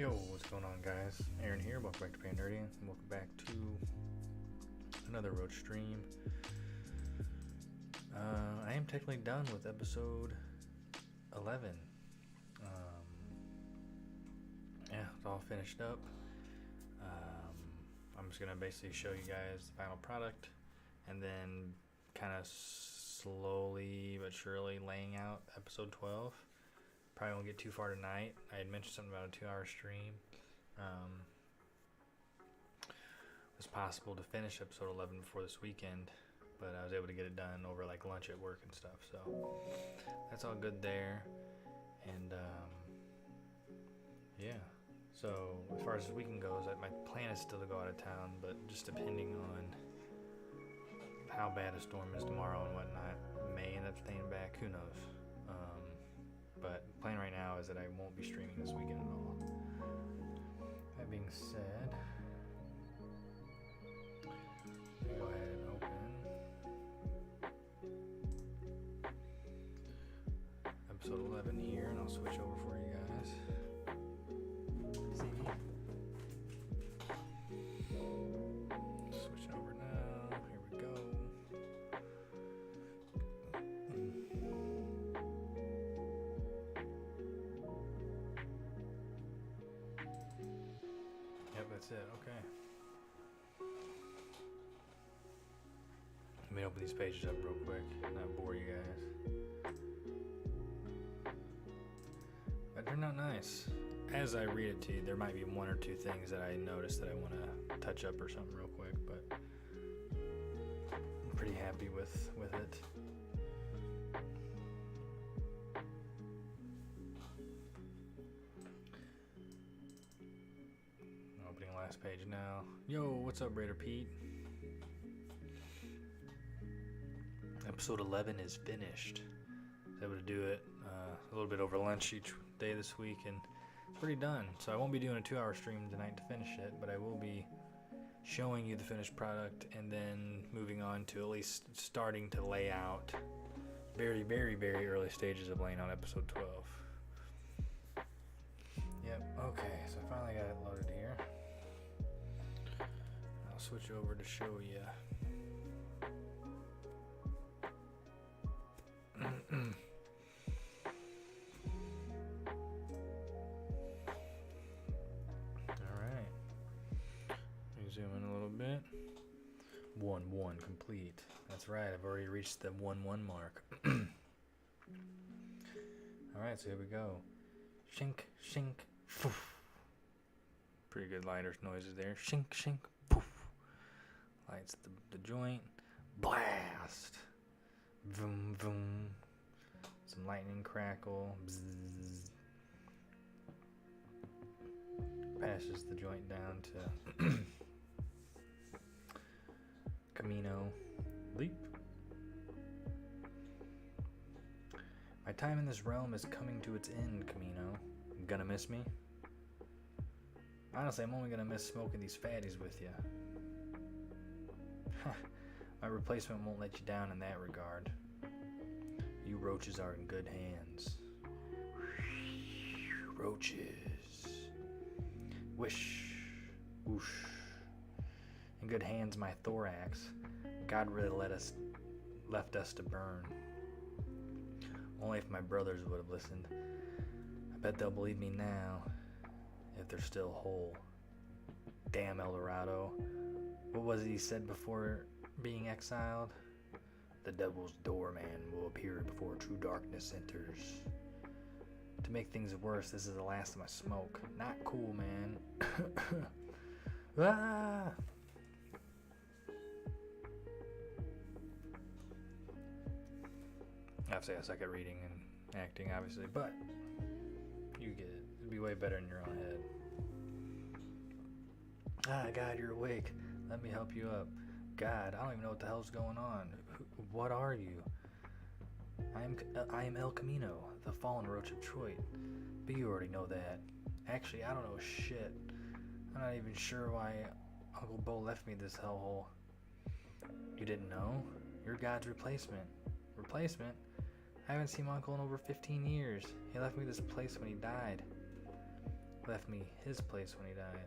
Yo, what's going on, guys? Aaron here. Welcome back to Pan Nerdy, and welcome back to another Roach stream. I am technically done with episode 11. It's all finished up. I'm just gonna basically show you guys the final product, and then kind of slowly but surely laying out episode 12. Probably won't get too far tonight. I had mentioned something about a 2-hour stream. It was possible to finish episode 11 before this weekend, but I was able to get it done over like lunch at work and stuff, so that's all good there. And so as far as this weekend goes, my plan is still to go out of town, but just depending on how bad a storm is tomorrow and whatnot, may end up staying back, who knows. But the plan right now is that I won't be streaming this weekend at all. That being said, go ahead and open episode 11 here, and I'll switch over for you guys. See? Switching over now. Here we go. Yep, that's it. Okay. Let me open these pages up real quick and not bore you guys. But they're not nice. As I read it to you, there might be one or two things that I noticed that I want to touch up or something real quick, but I'm pretty happy with it. Opening last page now. Yo, what's up, Raider Pete? Episode 11 is finished. I was able to do it a little bit over lunch each day this week, and it's pretty done. So I won't be doing a 2-hour stream tonight to finish it, but I will be showing you the finished product and then moving on to at least starting to lay out very, very, very early stages of laying out episode 12. Yep, okay, so I finally got it loaded here. I'll switch over to show you. Zoom in a little bit. 1-1 complete. That's right, I've already reached the 1-1 mark. Alright, so here we go. Shink, shink, poof. Pretty good lighter noises there. Shink, shink, poof. Lights the joint. Blast. Vroom, vroom. Some lightning crackle. Bzzz. Passes the joint down to Camino. Leap. My time in this realm is coming to its end, Camino. Gonna miss me? Honestly, I'm only gonna miss smoking these fatties with you. My replacement won't let you down in that regard. You roaches are in good hands. Roaches. Wish. Whoosh. In good hands, my thorax. God really left us to burn. Only if my brothers would have listened. I bet they'll believe me now, if they're still whole. Damn El Dorado. What was it he said before being exiled? The devil's doorman will appear before true darkness enters. To make things worse, this is the last of my smoke. Not cool, man. Ah! I have to say I suck at reading and acting, obviously, but you get it. It'd be way better in your own head. Ah, God, you're awake. Let me help you up. God, I don't even know what the hell's going on. What are you? I am El Camino, the fallen roach of Troy. But you already know that. Actually, I don't know shit. I'm not even sure why Uncle Bo left me this hellhole. You didn't know? You're God's replacement. Replacement? I haven't seen my uncle in over 15 years. He left me this place when he died. left me his place when he died.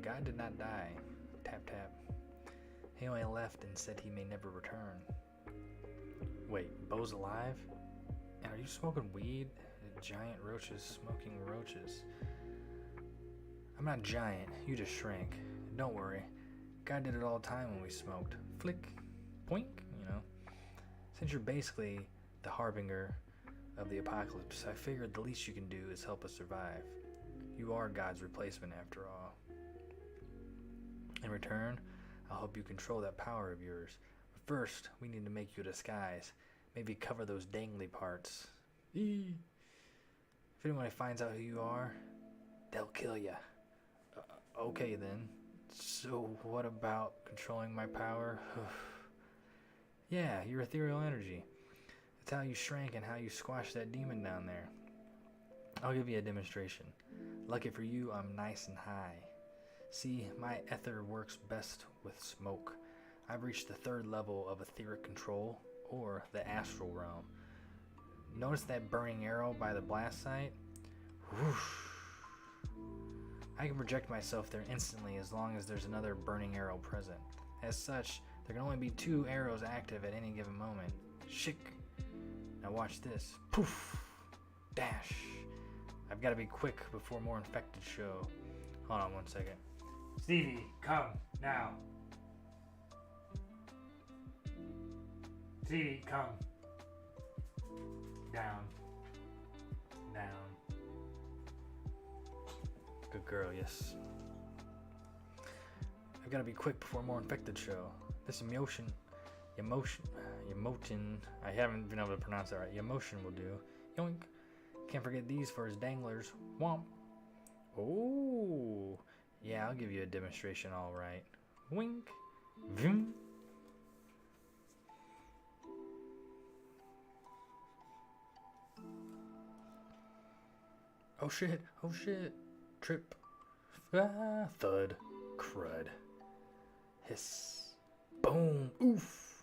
God did not die. Tap tap. He only left and said he may never return. Wait, Bo's alive? And are you smoking weed? Giant roaches smoking roaches. I'm not giant, you just shrank. Don't worry. God did it all the time when we smoked. Flick, poink, you know. Since you're basically the harbinger of the apocalypse, I figured the least you can do is help us survive. You are God's replacement after all. In return, I'll help you control that power of yours. But first, we need to make you a disguise. Maybe cover those dangly parts. Eee. If anyone finds out who you are, they'll kill you. Okay then. So what about controlling my power? Yeah, your ethereal energy. It's how you shrank and how you squashed that demon down there. I'll give you a demonstration. Lucky for you, I'm nice and high. See, my ether works best with smoke. I've reached the 3rd level of etheric control, or the astral realm. Notice that burning arrow by the blast site? Whoosh. I can project myself there instantly as long as there's another burning arrow present. As such, there can only be 2 arrows active at any given moment. Shick. Now watch this. Poof. Dash. I've got to be quick before more infected show. Hold on 1 second. Stevie, come now. Stevie, come. Down. Down. Good girl, yes. I've got to be quick before more infected show. This emotion, I haven't been able to pronounce that right. Emotion will do. Yoink. Can't forget these for his danglers. Womp. Oh. Yeah, I'll give you a demonstration, all right. Wink. Vim. Oh shit. Oh shit. Trip. Ah, thud. Crud. Hiss. Boom. Oof.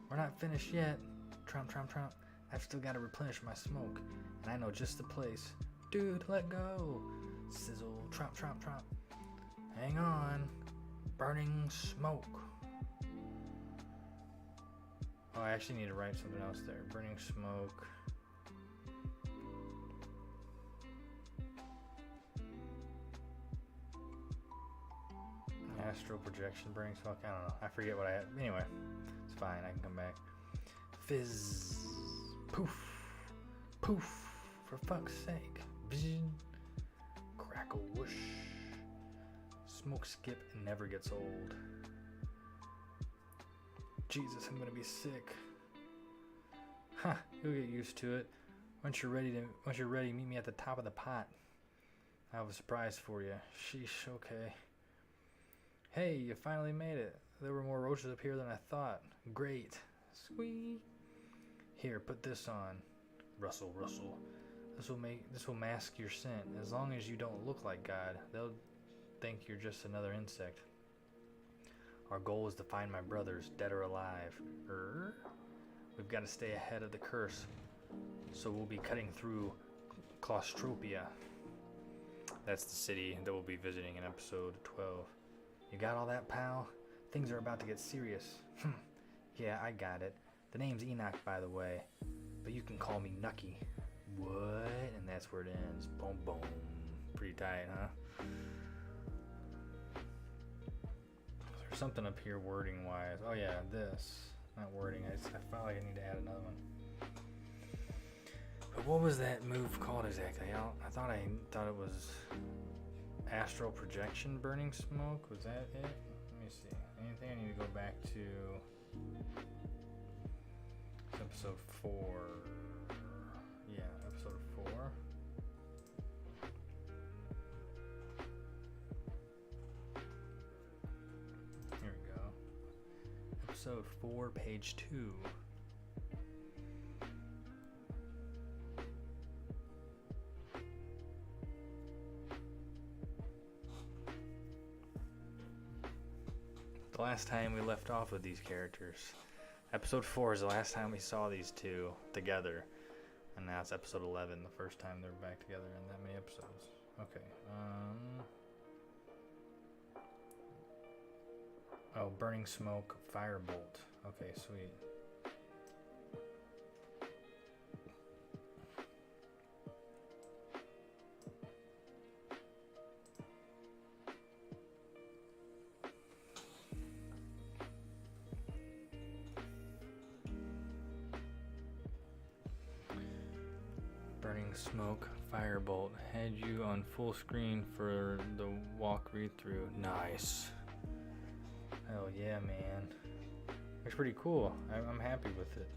We're not finished yet. Trump, trump, trump. I've still got to replenish my smoke. And I know just the place. Dude, let go. Sizzle. Trump, trump, trump. Hang on. Burning smoke. Oh, I actually need to write something else there. Burning smoke. Astral projection, burning smoke. I don't know. I forget what I had. Anyway, it's fine. I can come back. Fizz. Poof. Poof. For fuck's sake. Vision. Crackle whoosh. Smoke skip never gets old. Jesus, I'm gonna be sick. Huh, you'll get used to it. Once you're ready, meet me at the top of the pot. I have a surprise for you. Sheesh, okay. Hey, you finally made it. There were more roaches up here than I thought. Great. Sweet. Here, put this on. Rustle, rustle. This will mask your scent. As long as you don't look like God, they'll think you're just another insect. Our goal is to find my brothers, dead or alive. We've got to stay ahead of the curse, so we'll be cutting through Claustropia. That's the city that we'll be visiting in episode 12. You got all that, pal? Things are about to get serious. Yeah, I got it. The name's Enoch, by the way, but you can call me Nucky. What? And that's where it ends. Boom, boom. Pretty tight, huh? There's something up here wording-wise. Oh yeah, this. Not wording. I felt like I need to add another one. But what was that move called exactly? I thought it was astral projection, burning smoke. Was that it? Let me see. Anything I need to go back to? It's episode 4. Yeah, episode 4. Here we go. Episode 4, page 2. The last time we left off with these characters. Episode 4 is the last time we saw these two together. And now it's episode 11, the first time they're back together in that many episodes. Okay. Oh, Burning Smoke, Firebolt. Okay, sweet. Burning Smoke, Firebolt. Had you on full screen for the walk read through. Nice. Hell yeah, man. Looks pretty cool. I'm happy with it.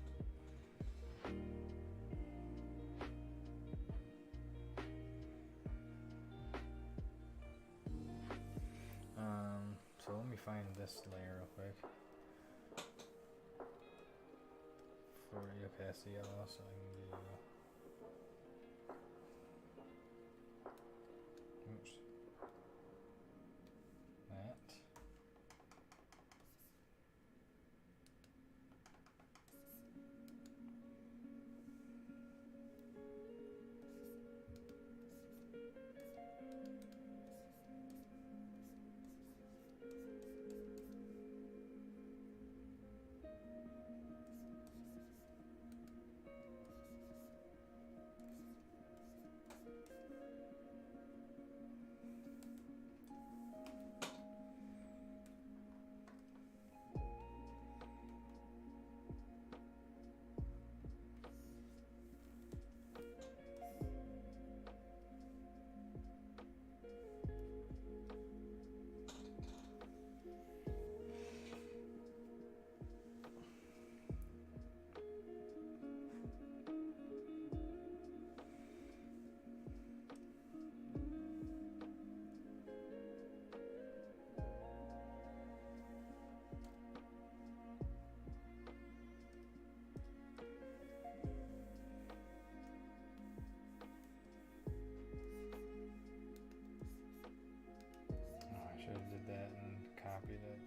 So let me find this layer real quick. Okay, that's the yellow, so I can do. Oops. That. Should have did that and copied it.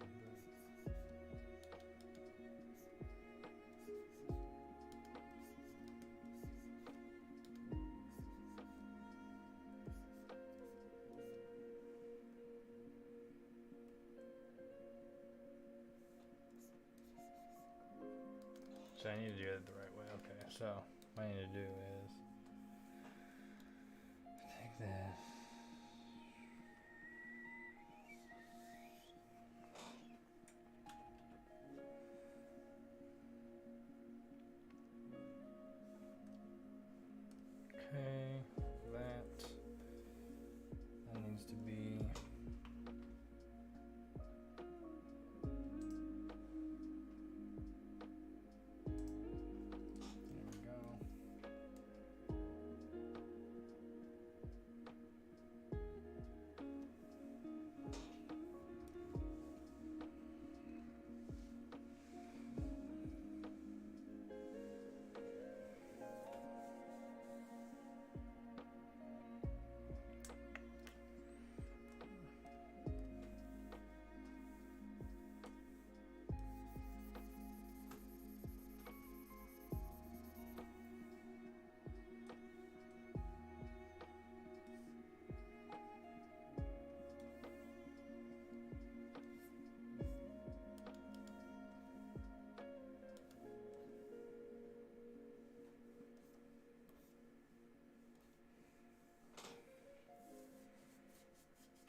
So I need to do it the right way. Okay, so what I need to do is take this. Okay, that needs to be there we go.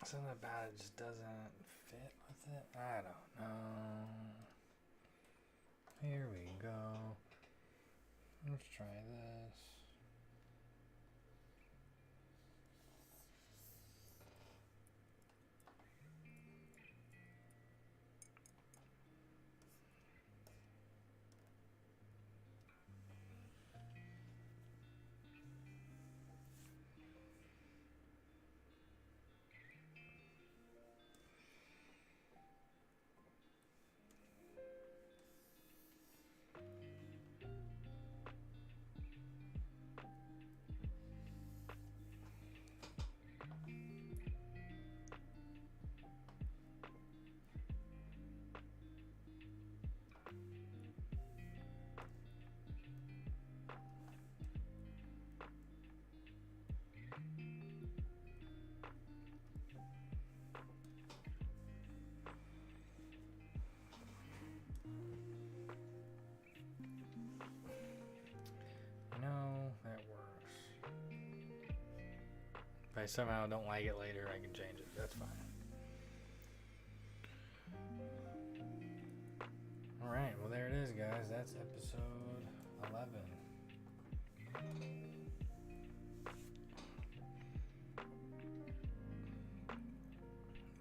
Something about it just doesn't fit with it. I don't know. Here we go. Let's try this. I somehow don't like it later, I can change it. That's fine. Alright, well there it is, guys. That's episode 11.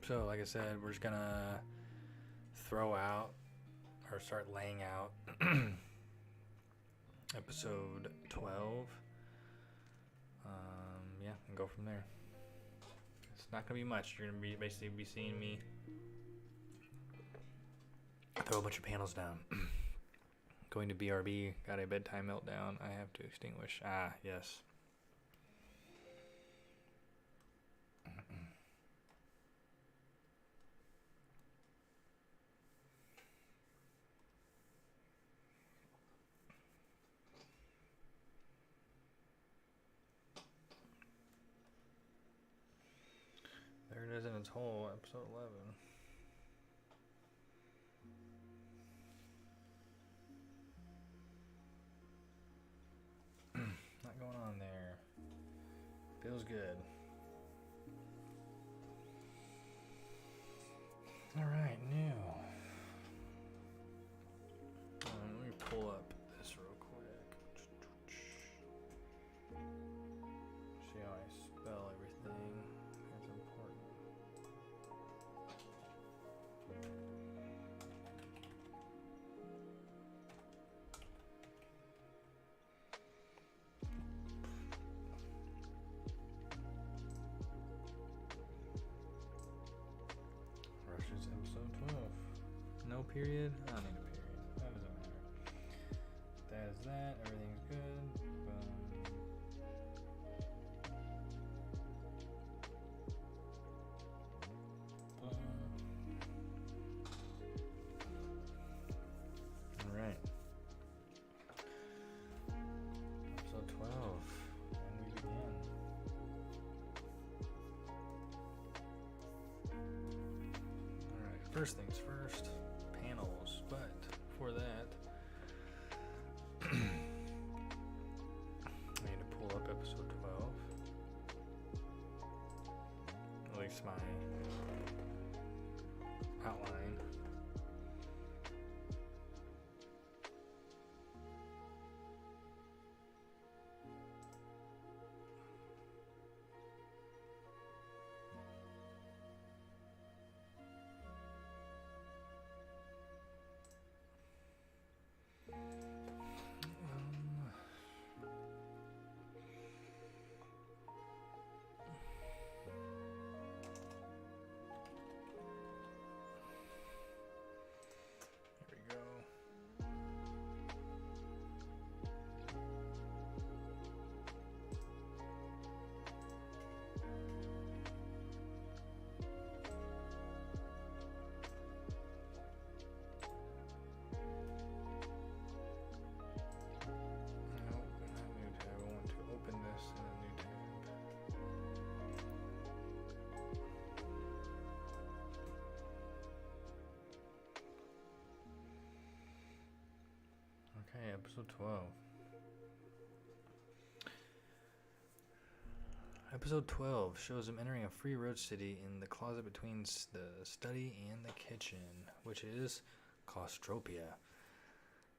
So, like I said, we're just gonna throw out or start laying out episode 12. Yeah, and go from there. It's not gonna be much. You're gonna be basically seeing me throw a bunch of panels down. Going to BRB, got a bedtime meltdown. I have to extinguish. Ah, yes. There it is in its whole, episode 11. Not going on there. Feels good. Alright, new. Let me pull up this real quick. See how I spell everything. That's important. Roaches episode 12. No period? I don't need a period. That doesn't matter. That is that. Everything's good. Alright. Episode 12. And we begin. Alright, first things first. Panels. But before that, I need to pull up episode 12. At least my outline. Here we go. Nope, not new tab. I want to open this in a new tab. Okay, episode 12. Episode 12 shows him entering a free roach city in the closet between the study and the kitchen, which is claustropia.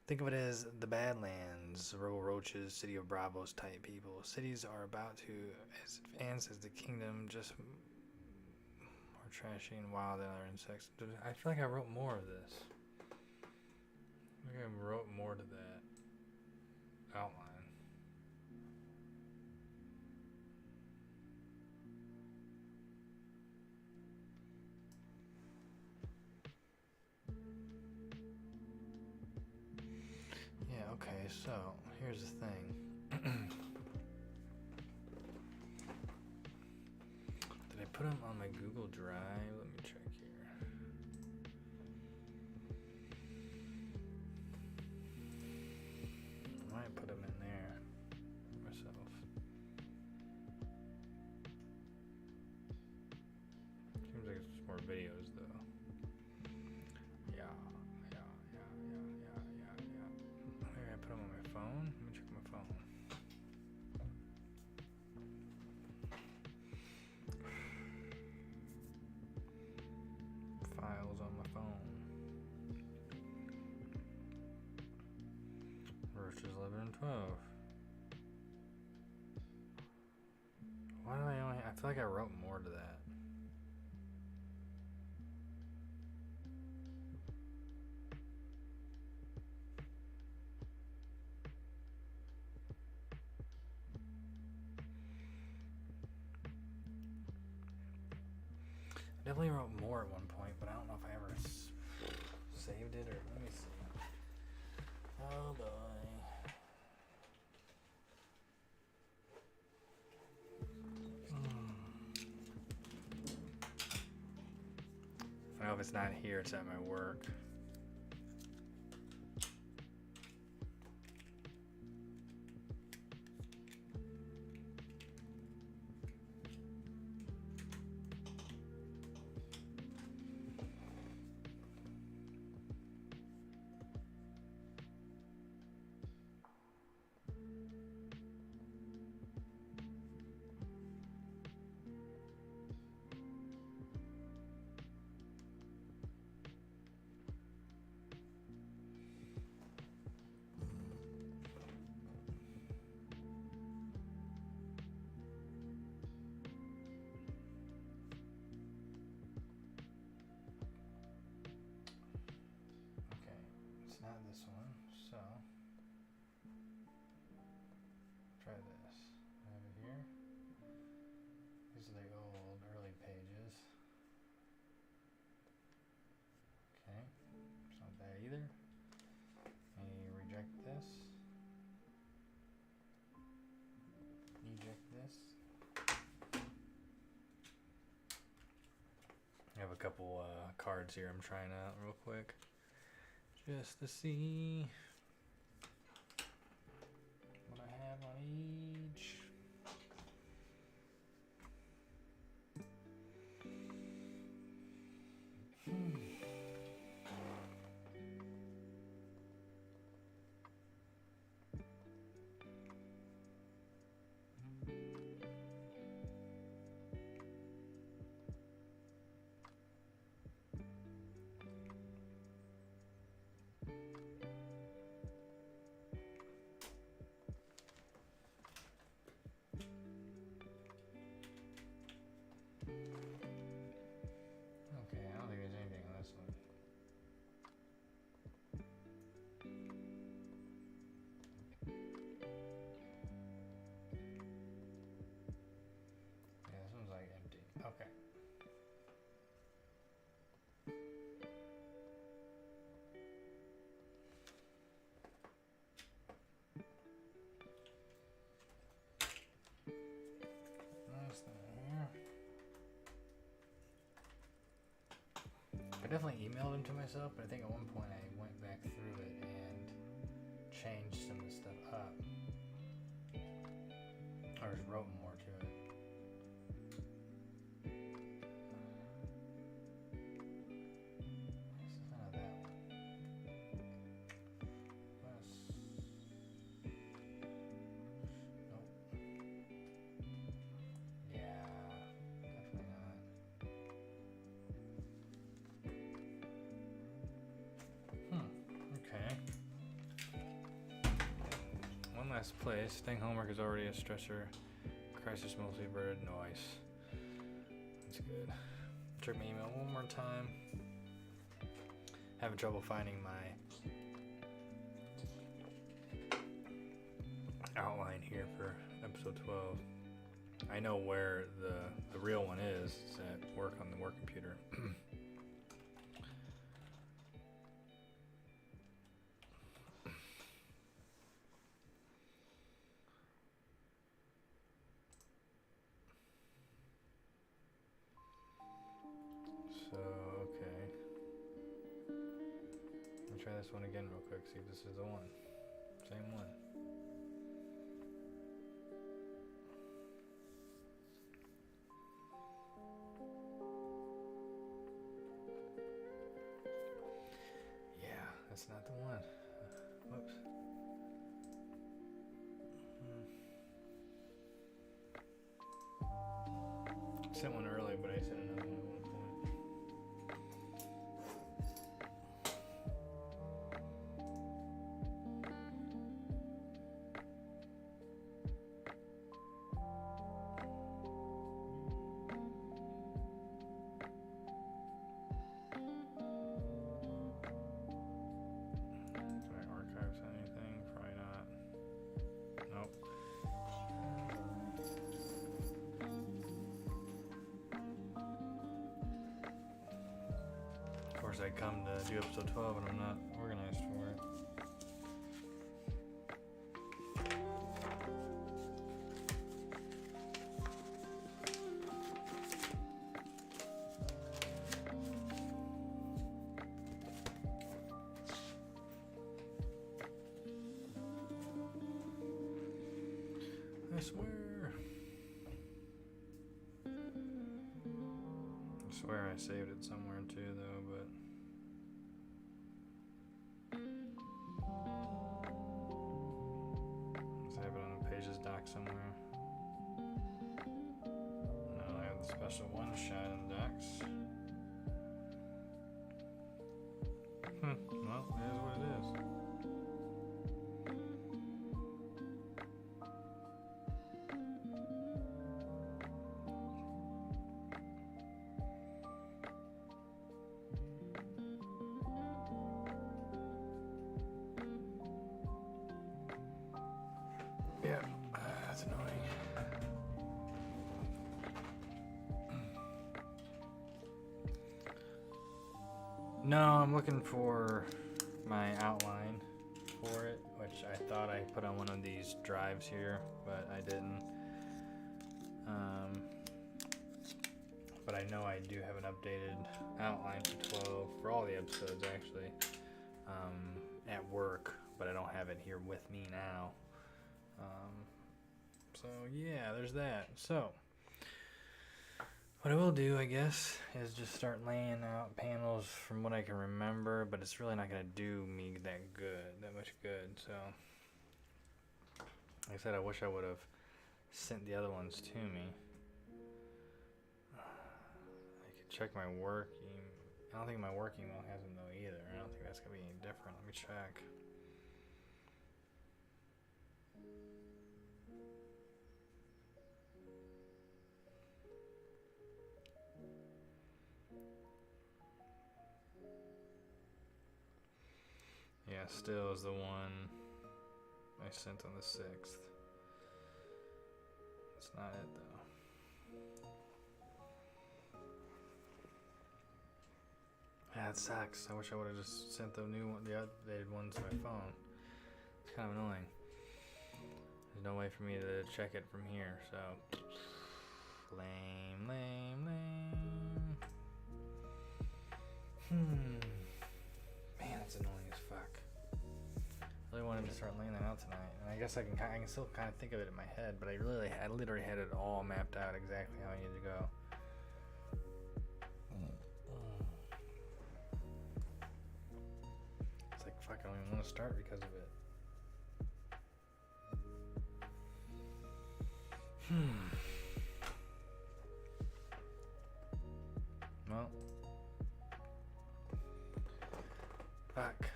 Think of it as the Badlands, Roaches, City of Bravos type people. Cities are about to as advance as the kingdom, just more trashy and wild than other insects. I feel like I wrote more of this. I think I wrote more to that outline. Yeah, okay, so here's the thing. Did I put them on my Google Drive? Let me check here. I might put them in there myself. Seems like it's just more videos though. Yeah. Maybe I put them on my phone. Let me check my phone. 12. Why do I only... I feel like I wrote more to that. I definitely wrote more at one point, but I don't know if I ever saved it or... Let me see. Oh boy. I know if it's not here, it's at my work. Not this one, so try this. I have it here. These are the old early pages. Okay, it's not that either. And you reject this. Eject this. I have a couple cards here I'm trying out real quick. Just to see what I have on each. Okay. Nice thing here. I definitely emailed them to myself, but I think at one point I went back through it and changed some of the stuff up. Or just wrote more to it. Last place. Staying homework is already a stressor. Crisis mostly averted. Nice. That's good. Check my email one more time. Having trouble finding my outline here for episode 12. I know where the real one is. It's at work on the work computer. Try this one again real quick, see if this is the one. Same one. Yeah, that's not the one. Whoops. I sent one early, but I sent another one. course, I come to do episode 12 and I'm not organized for it. I swear I saved it somewhere too, though, but let's have it on a pages doc somewhere. No, I have the special one shot in docs. Well, it is what it is. Yeah, that's annoying. No, I'm looking for my outline for it, which I thought I put on one of these drives here, but I didn't. But I know I do have an updated outline for 12, for all the episodes actually, at work, but I don't have it here with me now. So yeah, there's that. So what I will do, I guess, is just start laying out panels from what I can remember, but it's really not going to do me that much good. So like I said, I wish I would have sent the other ones to me. I could check my work email. I don't think my work email has them though either. I don't think that's going to be any different. Let me check. Yeah, still is the one I sent on the 6th. That's not it though. Yeah, it sucks. I wish I would have just sent the updated one to my phone. It's kind of annoying. There's no way for me to check it from here, so lame. Man, it's annoying as fuck. I really wanted to start laying that out tonight, and I guess I can still kind of think of it in my head, but I literally had it all mapped out exactly how I needed to go. It's like fuck, I don't even want to start because of it. Well, fuck.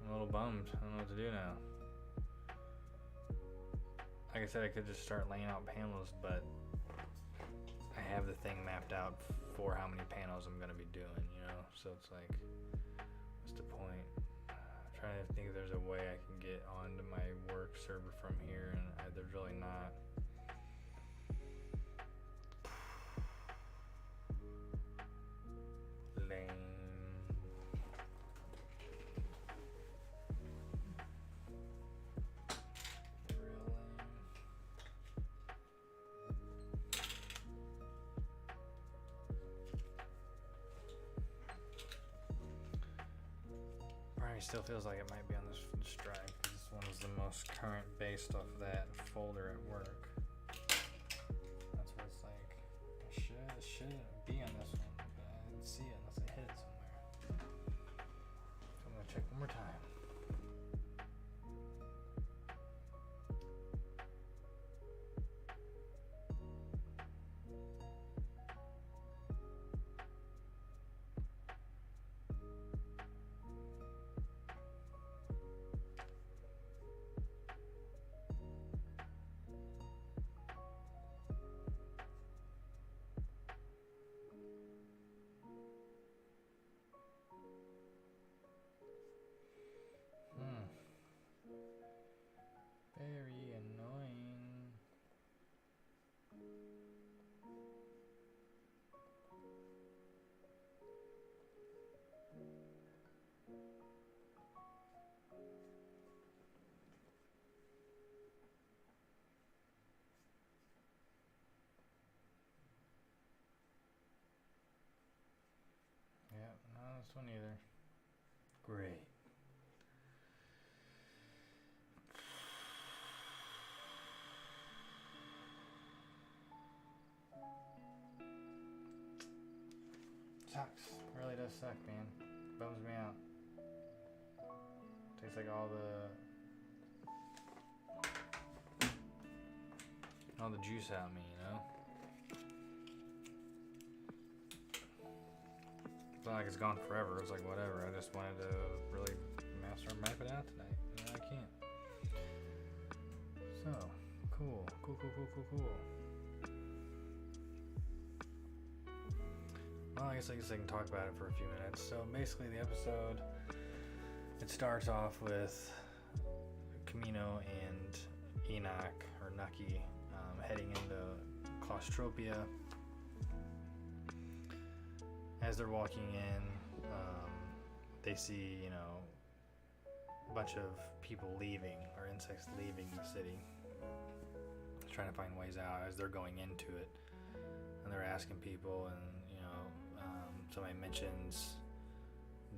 I'm a little bummed. I don't know what to do now. Like I said, I could just start laying out panels, but I have the thing mapped out for how many panels I'm going to be doing, you know? So it's like, what's the point? I'm trying to think if there's a way I can get onto my work server from here, and there's really not. Lame. Still feels like it might be on this drive because this one is the most current based off of that folder at work. That's what it's like. It should be on this one, but I didn't see it unless I hid it somewhere. So I'm gonna check one more time. this one either. Great. Sucks. Really does suck, man. Bums me out. Tastes like all the juice out of me, you know? It's not like it's gone forever. It's like whatever. I just wanted to really map it out tonight. And I can't. So, cool. Well, I guess I can talk about it for a few minutes. So basically the episode, it starts off with Camino and Enoch, or Nucky, heading into Claustropia. As they're walking in, they see, a bunch of people leaving, or insects leaving the city, trying to find ways out as they're going into it. And they're asking people, and somebody mentions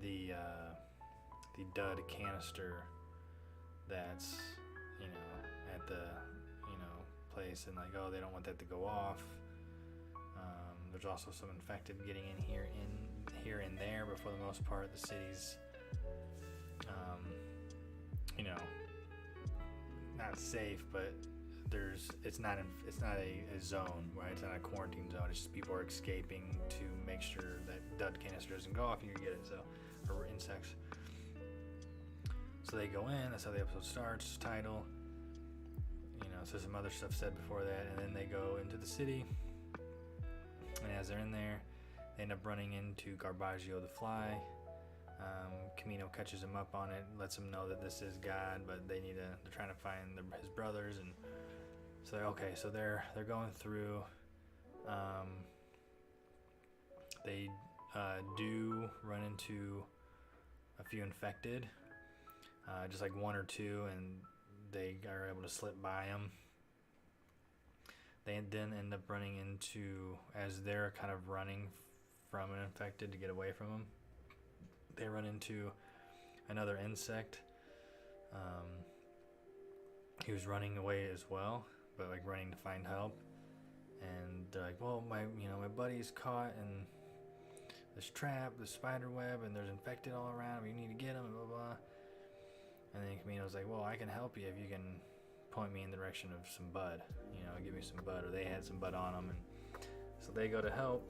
the dud canister that's at the place, and like, oh, they don't want that to go off. There's also some infected getting in here and there, but for the most part the city's not safe, but it's not a zone, right? It's not a quarantine zone. It's just people are escaping to make sure that dud canister doesn't go off and you get it, or insects. So they go in. That's how the episode starts. Title. So some other stuff said before that, and then they go into the city. And as they're in there, they end up running into Garbaggio the Fly. Camino catches him up on it, lets him know that this is God, but they're trying to find his brothers, and so they're going through. They do run into a few infected, just like one or two, and they are able to slip by them. They then end up running into, as they're kind of running from an infected to get away from them, they run into another insect. He was running away as well, but like running to find help. And they're like, well, my buddy's caught in this trap, this spider web, and there's infected all around. We need to get him, and blah blah. And then Camino's like, well, I can help you if you can point me in the direction of some bud. Give me some bud, or they had some bud on them, and so they go to help.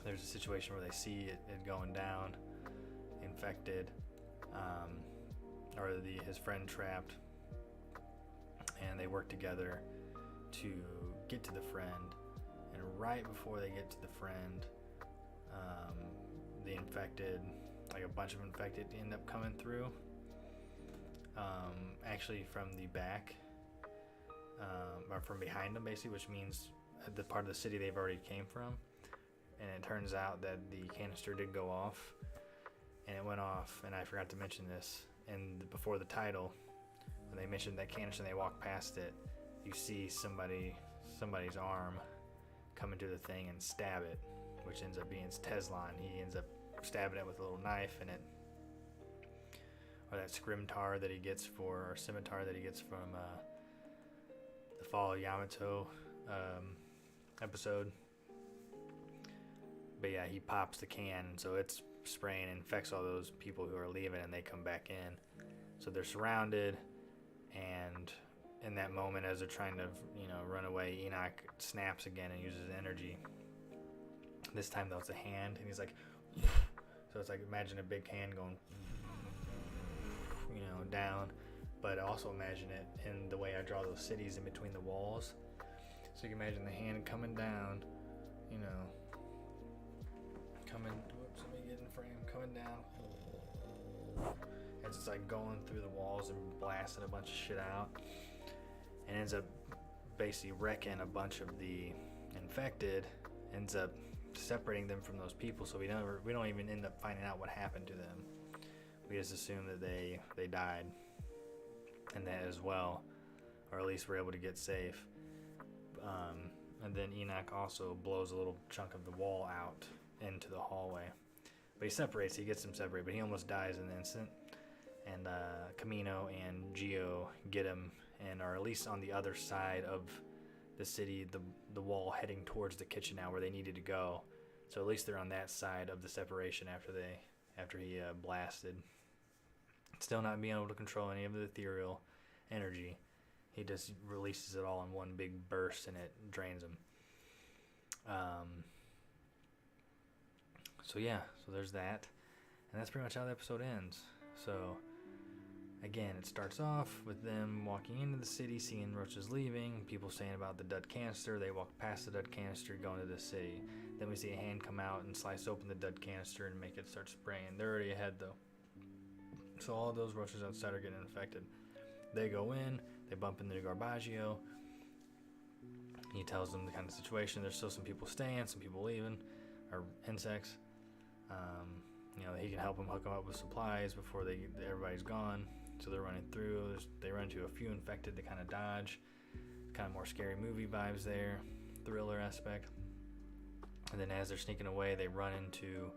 There's a situation where they see it going down, infected, or his friend trapped, and they work together to get to the friend. And right before they get to the friend, the infected, like a bunch of infected, end up coming through. Actually from the back, or from behind them, basically, which means the part of the city they've already came from. And it turns out that the canister did go off, and it went off, and I forgot to mention this, and before the title, when they mentioned that canister and they walk past it, you see somebody's arm come into the thing and stab it, which ends up being Teslan. He ends up stabbing it with a little knife in it, or that scimitar that he gets from the Fall of Yamato episode. But yeah, he pops the can, so it's spraying and infects all those people who are leaving, and they come back in. So they're surrounded, and in that moment, as they're trying to run away, Enoch snaps again and uses energy. This time though, it's a hand, and he's like, so it's like, imagine a big hand going down, but also imagine it in the way I draw those cities in between the walls. So you can imagine the hand coming down, let me get in frame, coming down, as it's like going through the walls and blasting a bunch of shit out, and ends up basically wrecking a bunch of the infected, ends up separating them from those people, so we don't even end up finding out what happened to them. We just assume that they died, and that as well, or at least we're able to get safe. And then Enoch also blows a little chunk of the wall out into the hallway. But he separates. He gets them separated, but he almost dies in the instant. And Camino and Gio get him and are at least on the other side of the city, the wall heading towards the kitchen now where they needed to go. So at least they're on that side of the separation after he blasted. Still not being able to control any of the ethereal energy. He just releases it all in one big burst and it drains him. So there's that. And that's pretty much how the episode ends. So again, it starts off with them walking into the city, seeing Roaches leaving, people saying about the dud canister. They walk past the dud canister, going to the city. Then we see a hand come out and slice open the dud canister and make it start spraying. They're already ahead though. So all of those Roaches outside are getting infected. They go in, they bump into Garbaggio. He tells them the kind of situation. There's still some people staying, some people leaving, or insects. He can help them hook them up with supplies before everybody's gone. So they're running through. They run into a few infected. They kind of dodge. Kind of more scary movie vibes there, thriller aspect. And then as they're sneaking away, they run into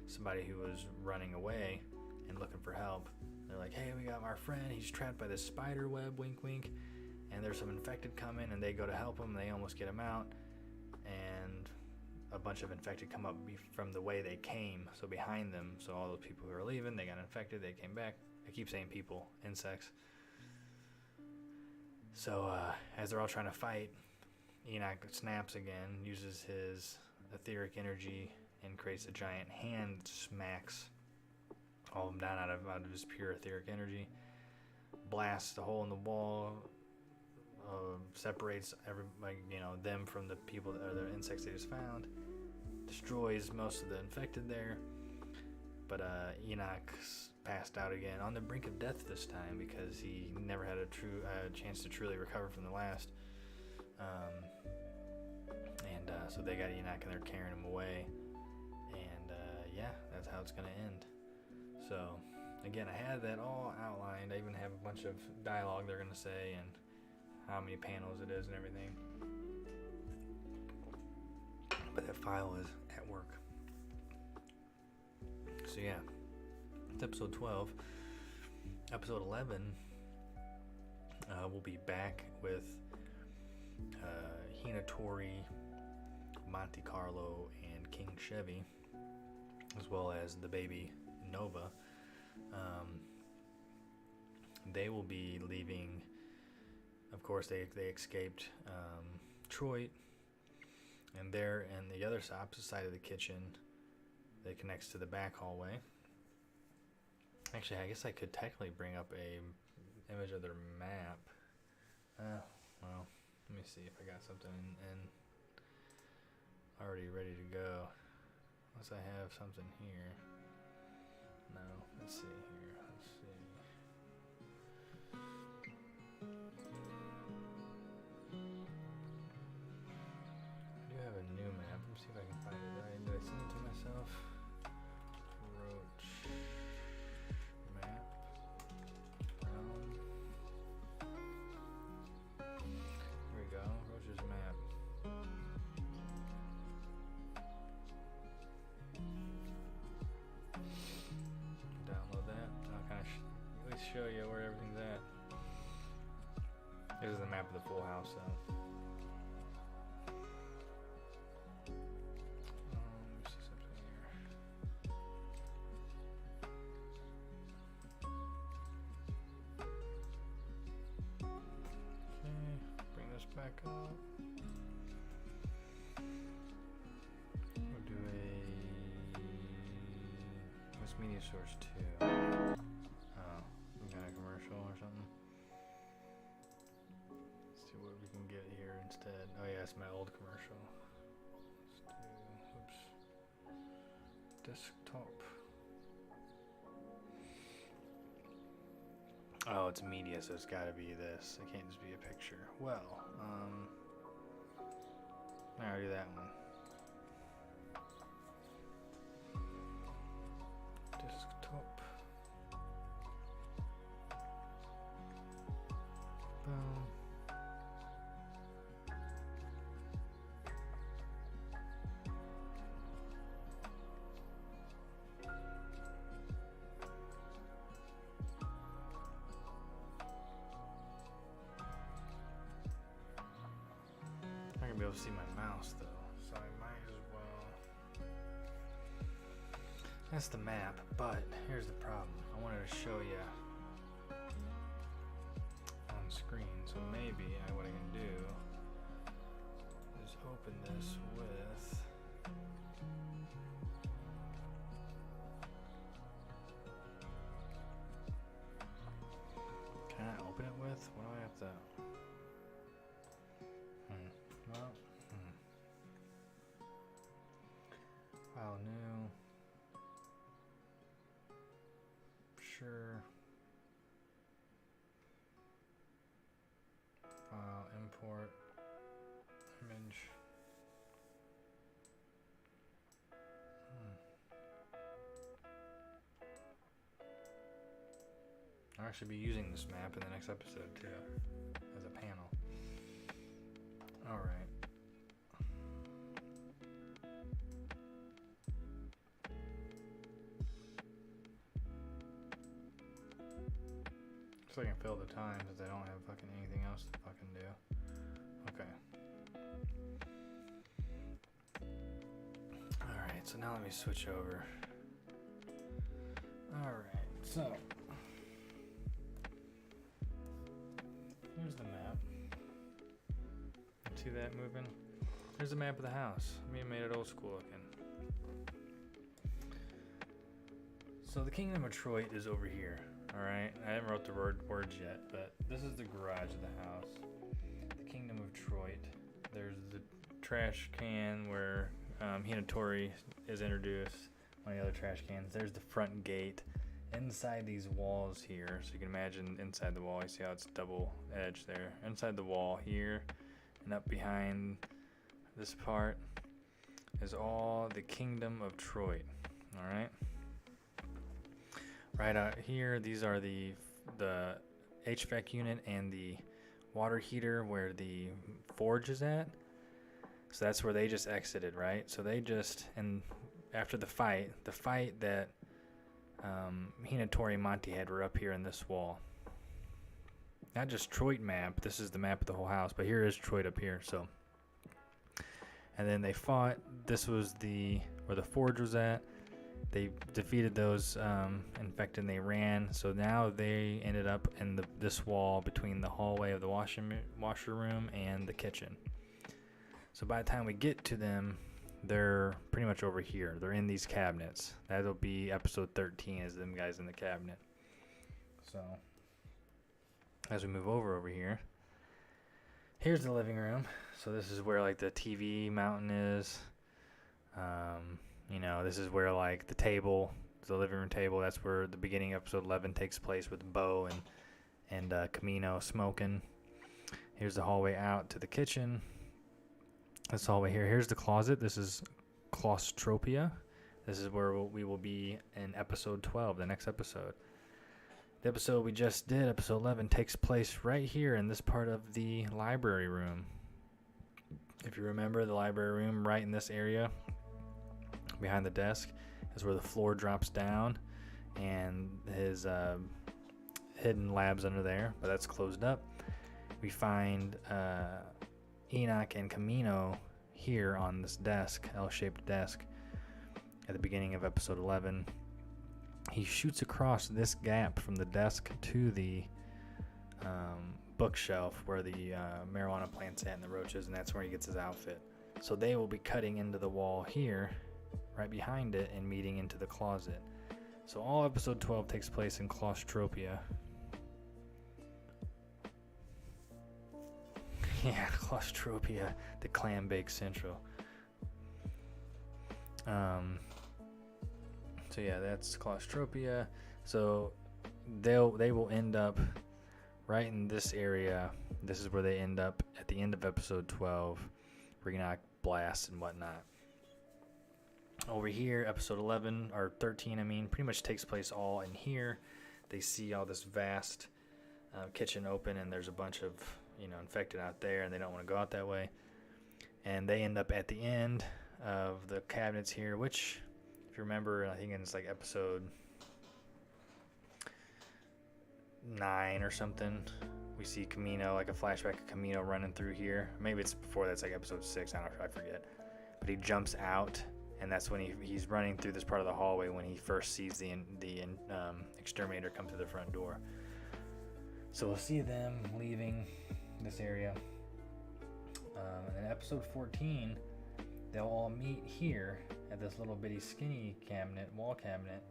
somebody who was running away and looking for help. They're like, "Hey, we got our friend. He's trapped by this spider web. Wink, wink." And there's some infected coming, and they go to help him. They almost get him out, and a bunch of infected come up from the way they came, so behind them. So all those people who are leaving, they got infected. They came back. I keep saying people, insects. So as they're all trying to fight, Enoch snaps again, uses his etheric energy, and creates a giant hand that smacks all of them down out of his pure etheric energy. Blasts a hole in the wall. Separates them from the people or the insects they just found. Destroys most of the infected there. But Enoch's passed out again, on the brink of death this time, because he never had a chance to truly recover from the last. So they got Enoch and they're carrying him away. And that's how it's going to end. So again, I had that all outlined. I even have a bunch of dialogue they're going to say and how many panels it is and everything. But that file is at work. So it's episode 12. Episode 11, we'll be back with Hinatori, Monte Carlo, and King Chevy, as well as the baby Nova. They will be leaving. Of course, they escaped Detroit, and they're in the opposite side of the kitchen that connects to the back hallway. Actually, I guess I could technically bring up a image of their map. Well, let me see if I got something in already ready to go. Unless I have something here. No, let's see here. Let's see. I do have a new map. Let me see if I can find it. Did I send it to myself? Roach map. Here we go. Roach's map. Download that. I'll kind of at least show you where everything's at. This is the map of the full house, though. Let me see something here. Okay, bring this back up. We'll do what's media source 2? Oh, some kind of commercial or something. Let's see what we can get here instead. Oh yeah, it's my old commercial. Let's do, desktop. Oh, it's media, so it's gotta be this. It can't just be a picture. Well, I'll do that one. Desktop. Boom. to see my mouse though, so I might as well. That's the map, but here's the problem. I wanted to show you on screen, so maybe what I can do is open this with can I open it with? What do I have to well, file new. Sure. File import image. I'll actually be using this map in the next episode too, as a panel. All right. So I can fill the time since I don't have fucking anything else to fucking do. Okay. Alright, so now let me switch over. Alright, so here's the map. See that moving? Here's the map of the house. I made it old school looking. So the Kingdom of Troy is over here. Alright, I haven't wrote the words yet, but this is the garage of the house. The Kingdom of Troy. There's the trash can where Hinatori is introduced. One of the other trash cans. There's the front gate. Inside these walls here, so you can imagine inside the wall, you see how it's double edged there. Inside the wall here and up behind this part is all the Kingdom of Troy. Alright? Right out here, these are the HVAC unit and the water heater where the forge is at. So that's where they just exited, right? So they just, and after the fight that Hinatori and Monty had were up here in this wall. Not just Troy map, this is the map of the whole house, but here is Troy up here, so. And then they fought, this was where the forge was at. They defeated those infected and they ran. So now they ended up in this wall between the hallway of the washer room and the kitchen. So by the time we get to them, they're pretty much over here. They're in these cabinets. That'll be episode 13 is them guys in the cabinet. So as we move over here, here's the living room. So this is where like the TV mountain is. You know, this is where like the table, the living room table, that's where the beginning of episode 11 takes place with Bo and Camino smoking. Here's the hallway out to the kitchen. This hallway here. Here's the closet. This is claustropia. This is where we will be in episode 12, the next episode. The episode we just did, episode 11, takes place right here in this part of the library room. If you remember, the library room right in this area behind the desk is where the floor drops down and his hidden labs under there, but that's closed up. We find Enoch and Camino here on this desk, L-shaped desk, at the beginning of episode 11. He shoots across this gap from the desk to the bookshelf where the marijuana plant's at and the roaches, and that's where he gets his outfit. So they will be cutting into the wall here, right behind it, and meeting into the closet. So all episode 12 takes place in claustropia. Yeah, claustropia, the clam bake central. So yeah, that's claustropia. So they will end up right in this area. This is where they end up at the end of episode 12. Enoch blasts and whatnot. Over here, episode 11 or 13, I mean, pretty much takes place all in here. They see all this vast kitchen open, and there's a bunch of infected out there, and they don't want to go out that way. And they end up at the end of the cabinets here, which, if you remember, I think it's like episode 9 or something, we see Camino, like a flashback of Camino running through here. Maybe it's before, that's like episode 6, I forget. But he jumps out, and that's when he's running through this part of the hallway when he first sees the exterminator come through the front door. So we'll see them leaving this area. And then episode 14, they'll all meet here at this little bitty skinny wall cabinet,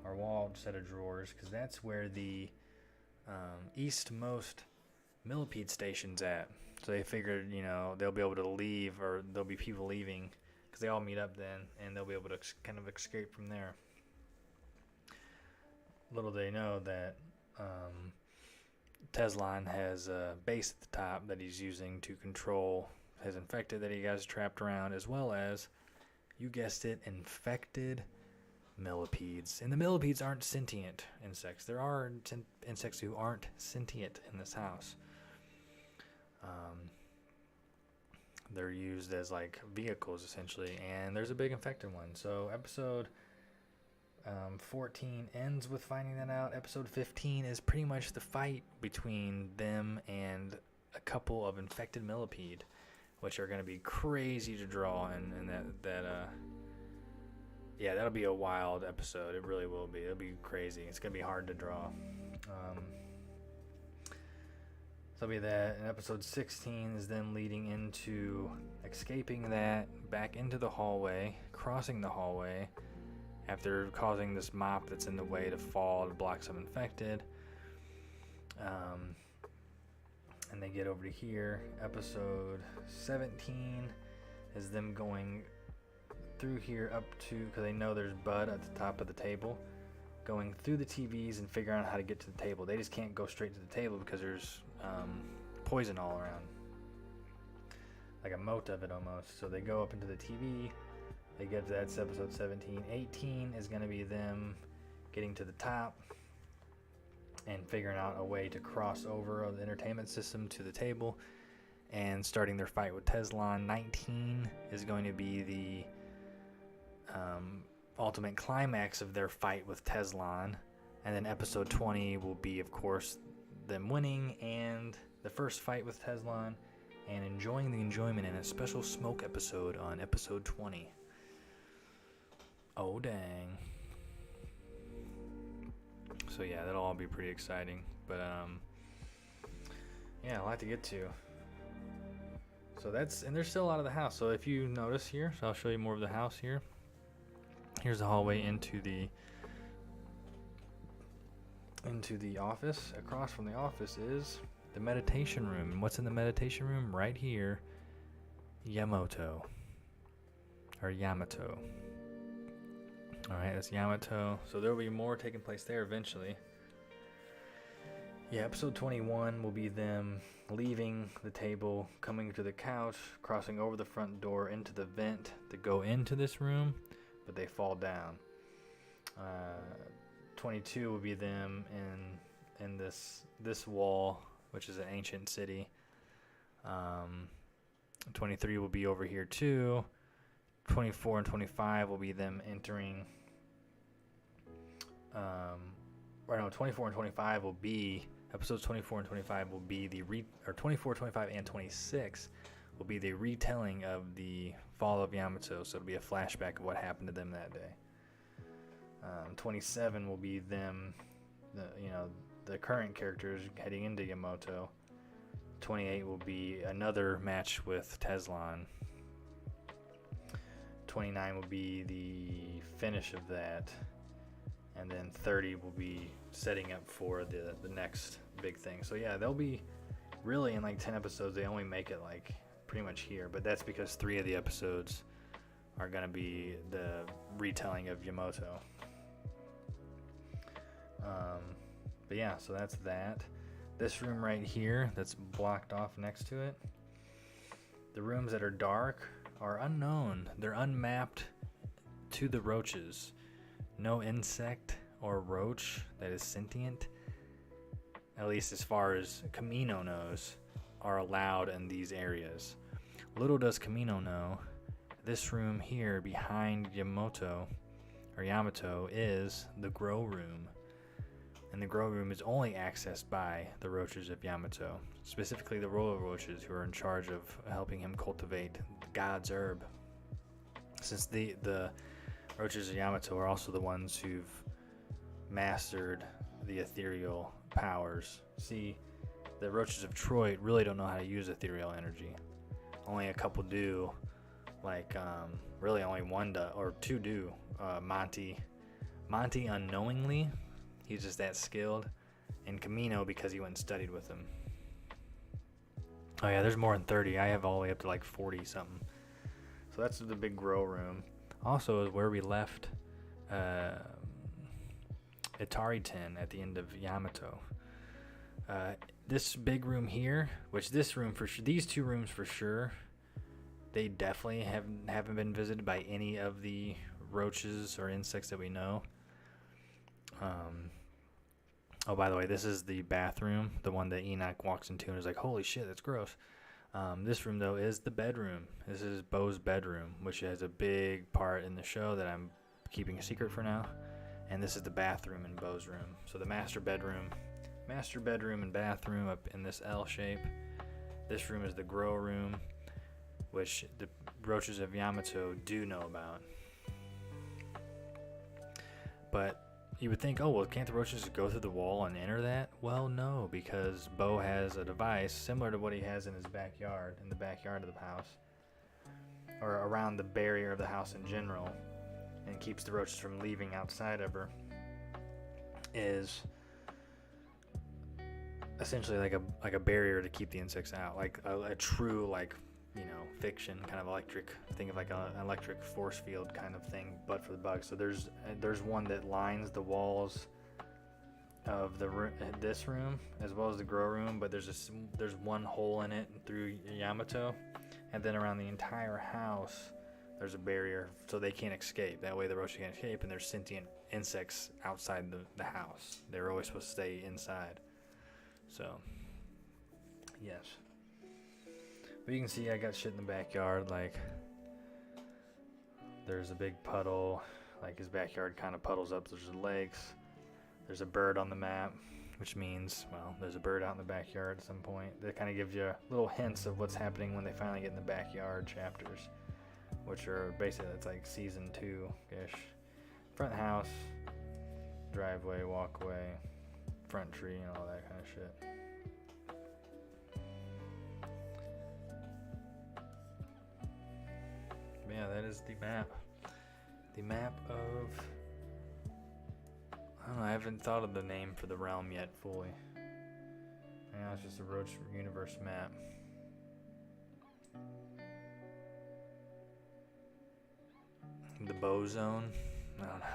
or wall set of drawers, because that's where the eastmost millipede station's at. So they figured, they'll be able to leave, or there'll be people leaving, because they all meet up then, and they'll be able to kind of escape from there. Little they know that Teslan has a base at the top that he's using to control his infected that he has trapped around, as well as, you guessed it, infected millipedes. And the millipedes aren't sentient insects. There are insects who aren't sentient in this house. They're used as like vehicles essentially, and there's a big infected one. So episode 14 ends with finding that out. Episode 15 is pretty much the fight between them and a couple of infected millipede, which are going to be crazy to draw, and that'll be a wild episode. It really will be. It'll be crazy. It's going to be hard to draw. So it'll be that. And episode 16 is then leading into escaping that, back into the hallway, crossing the hallway, after causing this mop that's in the way to fall to block some infected. And they get over to here. Episode 17 is them going through here up to, because they know there's Bud at the top of the table, going through the TVs and figuring out how to get to the table. They just can't go straight to the table because there's poison all around, like a moat of it almost. So they go up into the TV. They get to that's episode 17. 18 is going to be them getting to the top and figuring out a way to cross over the entertainment system to the table and starting their fight with Teslan. 19 is going to be the ultimate climax of their fight with Teslan. And then episode 20 will be, of course, them winning and the first fight with Teslan and enjoying the enjoyment in a special smoke episode on episode 20. Oh, dang. So yeah, that'll all be pretty exciting. But a lot to get to. So and there's still a lot of the house. So if you notice here, so I'll show you more of the house here. Here's the hallway into the office. Across from the office is the meditation room. And what's in the meditation room? Right here, Yamato. Alright, that's Yamato. So there will be more taking place there eventually. Yeah, episode 21 will be them leaving the table, coming to the couch, crossing over the front door into the vent to go into this room, but they fall down. 22 will be them in this wall, which is an ancient city. 23 will be over here too. 24 and 25 will be them entering. 24 and 25 will be episodes 24 and 25 will be 24, 25, and 26 will be the retelling of the fall of Yamato. So it'll be a flashback of what happened to them that day. 27 will be them, the current characters heading into Yamato. 28 will be another match with Teslan. 29 will be the finish of that, and then 30 will be setting up for the next big thing. So yeah, they'll be really in like 10 episodes. They only make it like pretty much here, but that's because 3 of the episodes are going to be the retelling of Yamato. But yeah, so that's that. This room right here that's blocked off next to it, the rooms that are dark are unknown. They're unmapped to the roaches. No insect or roach that is sentient, at least as far as Camino knows, are allowed in these areas. Little does Camino know, this room here behind Yamato is the grow room. and the grow room is only accessed by the Roaches of Yamato, specifically the royal roaches who are in charge of helping him cultivate God's herb. Since the Roaches of Yamato are also the ones who've mastered the ethereal powers. See, the Roaches of Troy really don't know how to use ethereal energy. Only a couple do, like really only one do, or two do. Monty unknowingly, he's just that skilled, and Camino because he went and studied with him. Oh yeah, there's more than 30. I have all the way up to like 40 something. So that's the big grow room. Also is where we left Atari 10 at the end of Yamato. This big room here, which this room for sure, these two rooms for sure, they definitely haven't been visited by any of the roaches or insects that we know. Oh, by the way, this is the bathroom, the one that Enoch walks into and is like, holy shit, that's gross. This room, though, is the bedroom. This is Bo's bedroom, which has a big part in the show that I'm keeping a secret for now. And this is the bathroom in Bo's room. So the master bedroom and bathroom up in this L shape. This room is the grow room, which the Roaches of Yamato do know about. But you would think, oh, well, can't the roaches just go through the wall and enter that? Well, no, because Bo has a device similar to what he has in his backyard, in the backyard of the house, or around the barrier of the house in general, and keeps the roaches from leaving outside of her, is essentially like a barrier to keep the insects out, like a true, like, fiction kind of electric. Think of like an electric force field kind of thing, but for the bugs. So there's one that lines the walls of this room as well as the grow room, but there's one hole in it through Yamato, and then around the entire house there's a barrier so they can't escape. That way the roaches can't escape, and there's sentient insects outside the house. They're always supposed to stay inside. So yes. But you can see I got shit in the backyard, like there's a big puddle, like his backyard kind of puddles up, there's lakes, there's a bird on the map, which means, well, there's a bird out in the backyard at some point. That kind of gives you little hints of what's happening when they finally get in the backyard chapters, which are basically, it's like season 2-ish. Front house, driveway, walkway, front tree, and all that kind of shit. Yeah, that is the map. The map of... I don't know, I haven't thought of the name for the realm yet fully. Yeah, it's just a Roach universe map. The Bo Zone? I don't know.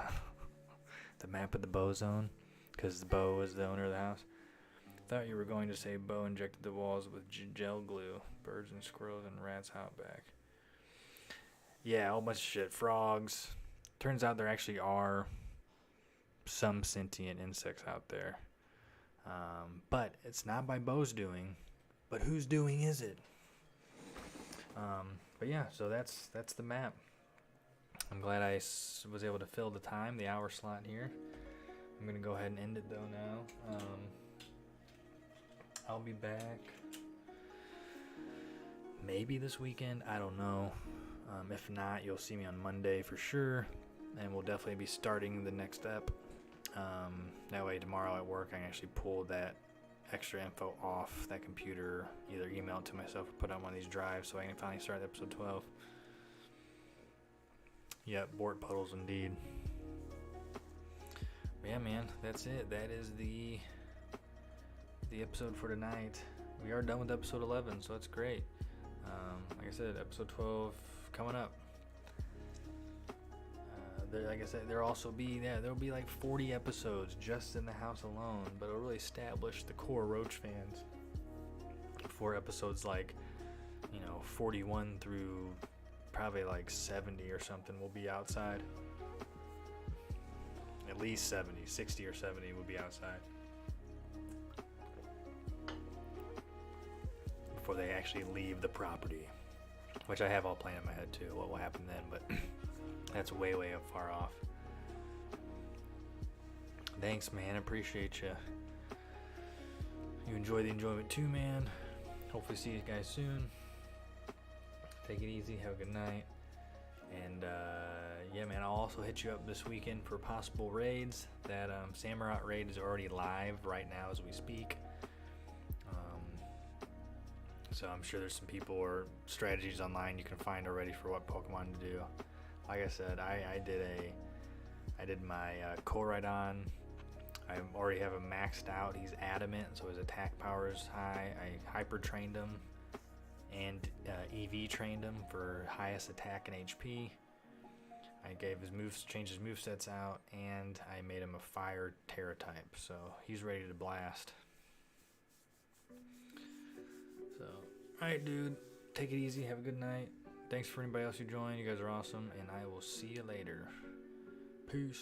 The map of the Bo Zone? Because Bo is the owner of the house. Thought you were going to say Bo injected the walls with gel glue. Birds and squirrels and rats out back. Yeah, a whole bunch of shit. Frogs. Turns out there actually are some sentient insects out there. But it's not by Bo's doing. But whose doing is it? But yeah, so that's the map. I'm glad I was able to fill the time, the hour slot here. I'm going to go ahead and end it though now. I'll be back maybe this weekend. I don't know. If not, you'll see me on Monday for sure, and we'll definitely be starting the next ep. That way tomorrow at work I can actually pull that extra info off that computer, either email it to myself or put it on one of these drives so I can finally start episode 12. Yep, Bort Puddles indeed. But yeah, man, that's it. That is the episode for tonight. We are done with episode 11, so that's great. Like I said, episode 12 coming up. Like I said, there'll be like 40 episodes just in the house alone, but it'll really establish the core Roach fans for episodes like, 41 through probably like 70 or something will be outside. At least 70, 60 or 70 will be outside before they actually leave the property, which I have all planned in my head too, what will happen then, but that's way far off. Thanks, man. I appreciate you. You enjoy the enjoyment too, man. Hopefully see you guys soon. Take it easy. Have a good night. And yeah, man, I'll also hit you up this weekend for possible raids. That Samurai raid is already live right now as we speak. So I'm sure there's some people or strategies online you can find already for what Pokemon to do. Like I said, I did my Koraidon. I already have him maxed out. He's adamant, so his attack power is high. I hyper trained him and EV trained him for highest attack and HP. I gave his moves, changed his movesets out, and I made him a fire Terra type, so he's ready to blast. So, alright, dude, take it easy, have a good night. Thanks for anybody else who joined. You guys are awesome, and I will see you later. Peace.